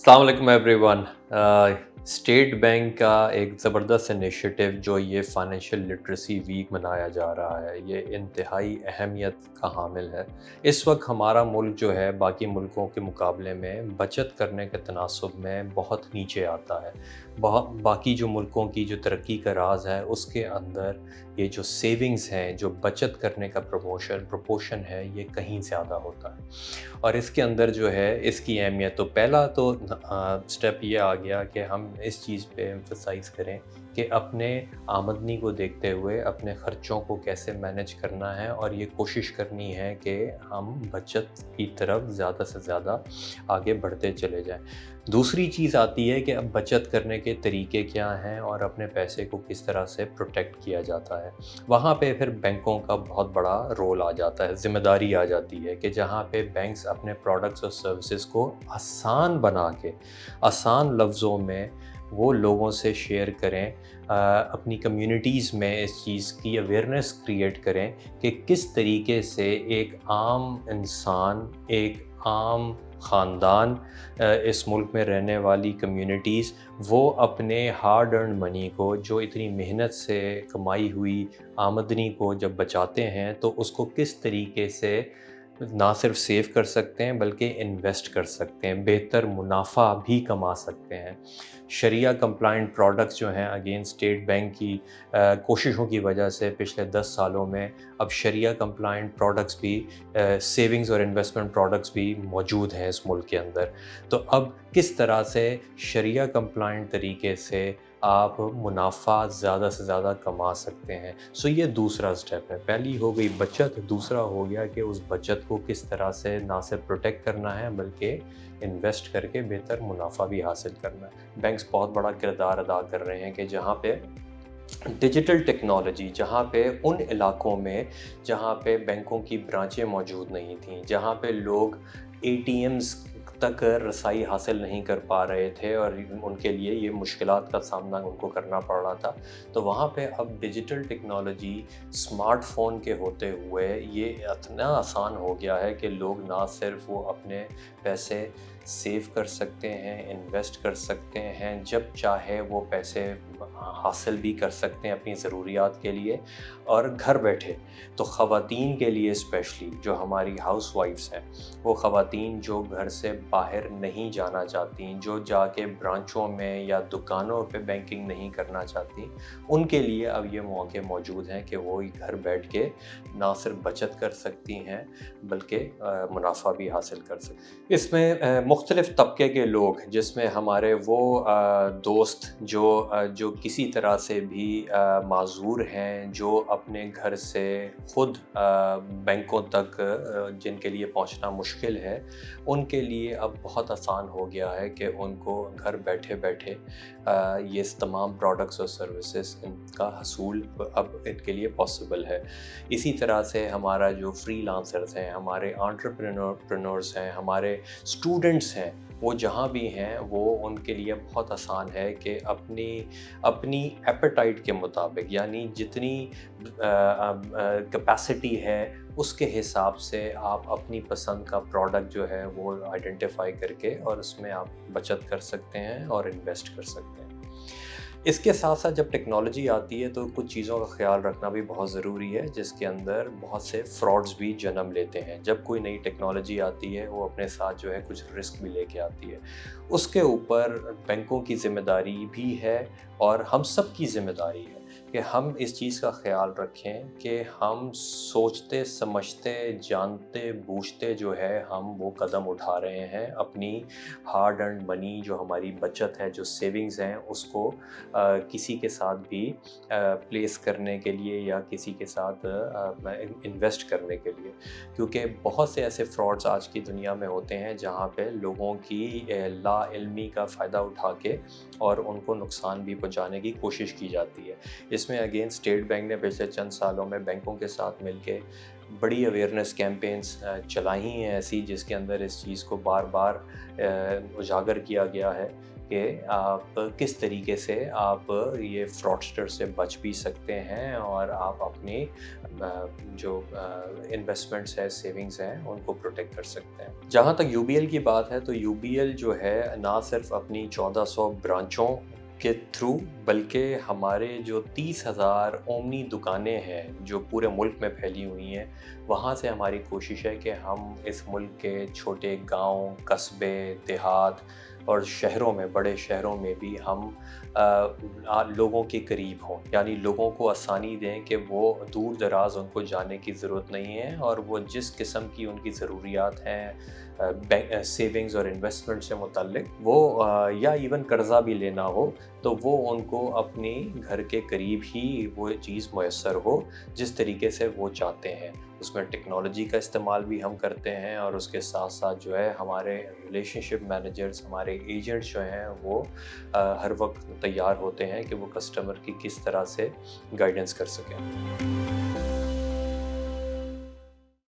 अस्सलाम वालेकुम everyone. State bank का एक ज़बरदस्त इनिशिएटिव जो ये फाइनेंशियल लिटरेसी वीक मनाया जा रहा है, ये इंतहाई अहमियत का हामिल है। इस वक्त हमारा मुल्क जो है बाकी मुल्कों के मुकाबले में बचत करने के तनासुब में बहुत नीचे आता है। बाकी जो मुल्कों की जो तरक्की का राज है उसके अंदर ये जो सेविंग्स हैं, जो बचत करने का प्रपोर्शन है, ये कहीं ज़्यादा होता है। और इसके अंदर जो है इसकी अहमियत, तो पहला तो स्टेप ये आ गया कि हम इस चीज़ पे एम्फसाइज़ करें कि अपने आमदनी को देखते हुए अपने ख़र्चों को कैसे मैनेज करना है, और ये कोशिश करनी है कि हम बचत की तरफ ज़्यादा से ज़्यादा आगे बढ़ते चले जाएं। दूसरी चीज़ आती है कि अब बचत करने के तरीके क्या हैं और अपने पैसे को किस तरह से प्रोटेक्ट किया जाता है। वहाँ पे फिर बैंकों का बहुत बड़ा रोल आ जाता है, ज़िम्मेदारी आ जाती है कि जहाँ पे बैंक्स अपने प्रोडक्ट्स और सर्विसेज को आसान बना के, आसान लफ्ज़ों में वो लोगों से शेयर करें, अपनी कम्युनिटीज़ में इस चीज़ की अवेयरनेस क्रिएट करें कि किस तरीके से एक आम इंसान, एक आम ख़ानदान, इस मुल्क में रहने वाली कम्युनिटीज़, वो अपने हार्ड अर्न्ड मनी को, जो इतनी मेहनत से कमाई हुई आमदनी को जब बचाते हैं, तो उसको किस तरीके से ना सिर्फ सेव कर सकते हैं बल्कि इन्वेस्ट कर सकते हैं, बेहतर मुनाफा भी कमा सकते हैं। शरिया कंप्लाइंट प्रोडक्ट्स जो हैं, अगेन स्टेट बैंक की कोशिशों की वजह से पिछले 10 सालों में अब शरिया कंप्लाइंट प्रोडक्ट्स भी, सेविंग्स और इन्वेस्टमेंट प्रोडक्ट्स भी मौजूद हैं इस मुल्क के अंदर। तो अब किस तरह से शरिया कंप्लाइंट तरीके से आप मुनाफा ज़्यादा से ज़्यादा कमा सकते हैं। सो ये दूसरा स्टेप है। पहली हो गई बचत, दूसरा हो गया कि उस बचत को किस तरह से ना सिर्फ प्रोटेक्ट करना है बल्कि इन्वेस्ट करके बेहतर मुनाफा भी हासिल करना है। बैंक्स बहुत बड़ा किरदार अदा कर रहे हैं कि जहाँ पे डिजिटल टेक्नोलॉजी, जहाँ पे उन इलाकों में जहाँ पे बैंकों की ब्रांचें मौजूद नहीं थीं, जहाँ पे लोग एटीएम्स तक रसाई हासिल नहीं कर पा रहे थे और उनके लिए ये मुश्किलात का सामना उनको करना पड़ रहा था, तो वहाँ पे अब डिजिटल टेक्नोलॉजी, स्मार्टफ़ोन के होते हुए ये इतना आसान हो गया है कि लोग ना सिर्फ वो अपने पैसे सेव कर सकते हैं, इन्वेस्ट कर सकते हैं, जब चाहे वो पैसे हासिल भी कर सकते हैं अपनी ज़रूरियात के लिए, और घर बैठे। तो ख़वातीन के लिए स्पेशली, जो हमारी हाउसवाइफ्स हैं, वो ख़वातीन जो घर से बाहर नहीं जाना चाहती, जो जाके ब्रांचों में या दुकानों पे बैंकिंग नहीं करना चाहती, उनके लिए अब ये मौके मौजूद हैं कि वो घर बैठ के ना सिर्फ बचत कर सकती हैं बल्कि मुनाफा भी हासिल कर सकती। इसमें मुख्तलिफ़ तबके के लोग, जिसमें हमारे वो दोस्त जो किसी तरह से भी माज़ूर हैं, जो अपने घर से ख़ुद बैंकों तक जिनके लिए पहुंचना मुश्किल है, उनके लिए अब बहुत आसान हो गया है कि उनको घर बैठे बैठे ये तमाम प्रोडक्ट्स और सर्विसेज इनका हसूल अब इनके लिए पॉसिबल है। इसी तरह से हमारा जो फ्रीलांसर्स हैं, हमारे एंटरप्रेन्योर्स हैं, हमारे स्टूडेंट्स हैं, वो जहाँ भी हैं, वो उनके लिए बहुत आसान है कि अपनी अपनी एपेटाइट के मुताबिक, यानी जितनी कैपेसिटी है उसके हिसाब से आप अपनी पसंद का प्रोडक्ट जो है वो आइडेंटिफाई करके और उसमें आप बचत कर सकते हैं और इन्वेस्ट कर सकते हैं। इसके साथ साथ जब टेक्नोलॉजी आती है तो कुछ चीज़ों का ख्याल रखना भी बहुत ज़रूरी है, जिसके अंदर बहुत से फ्रॉड्स भी जन्म लेते हैं। जब कोई नई टेक्नोलॉजी आती है, वो अपने साथ जो है कुछ रिस्क भी लेके आती है। उसके ऊपर बैंकों की ज़िम्मेदारी भी है और हम सब की ज़िम्मेदारी है कि हम इस चीज़ का ख्याल रखें कि हम सोचते समझते जानते बूझते जो है हम वो कदम उठा रहे हैं, अपनी हार्ड अर्न्ड मनी, जो हमारी बचत है, जो सेविंग्स हैं, उसको किसी के साथ भी प्लेस करने के लिए या किसी के साथ इन्वेस्ट करने के लिए। क्योंकि बहुत से ऐसे फ्रॉड्स आज की दुनिया में होते हैं जहाँ पे लोगों की लाइल्मी का फ़ायदा उठा के और उनको नुकसान भी पहुँचाने की कोशिश की जाती है। इसमें अगेन स्टेट बैंक ने पिछले चंद सालों में बैंकों के साथ मिलके बड़ी अवेयरनेस कैंपेन्स चलाई हैं ऐसी, जिसके अंदर इस चीज़ को बार बार उजागर किया गया है कि आप किस तरीके से आप ये फ्रॉडस्टर से बच भी सकते हैं और आप अपनी जो इन्वेस्टमेंट्स है, सेविंग्स हैं, उनको प्रोटेक्ट कर सकते हैं। जहाँ तक यूबीएल की बात है, तो यूबीएल जो है ना सिर्फ अपनी 1400 ब्रांचों के थ्रू, बल्कि हमारे जो 30,000 ओमनी दुकानें हैं जो पूरे मुल्क में फैली हुई हैं, वहाँ से हमारी कोशिश है कि हम इस मुल्क के छोटे गांव, कस्बे, देहात और शहरों में, बड़े शहरों में भी हम लोगों के करीब हों, यानी लोगों को आसानी दें कि वो दूर दराज उनको जाने की ज़रूरत नहीं है, और वो जिस किस्म की उनकी ज़रूरियात हैं सेविंग्स और इन्वेस्टमेंट से मुतल्लिक, वो या इवन कर्ज़ा भी लेना हो, तो वो उनको अपनी घर के करीब ही वो चीज़ मुयस्सर हो जिस तरीके से वो चाहते हैं। उसमें टेक्नोलॉजी का इस्तेमाल भी हम करते हैं, और उसके साथ साथ जो है हमारे रिलेशनशिप मैनेजर्स, हमारे एजेंट्स जो हैं, वो हर वक्त तैयार होते हैं कि वो कस्टमर की किस तरह से गाइडेंस कर सकें।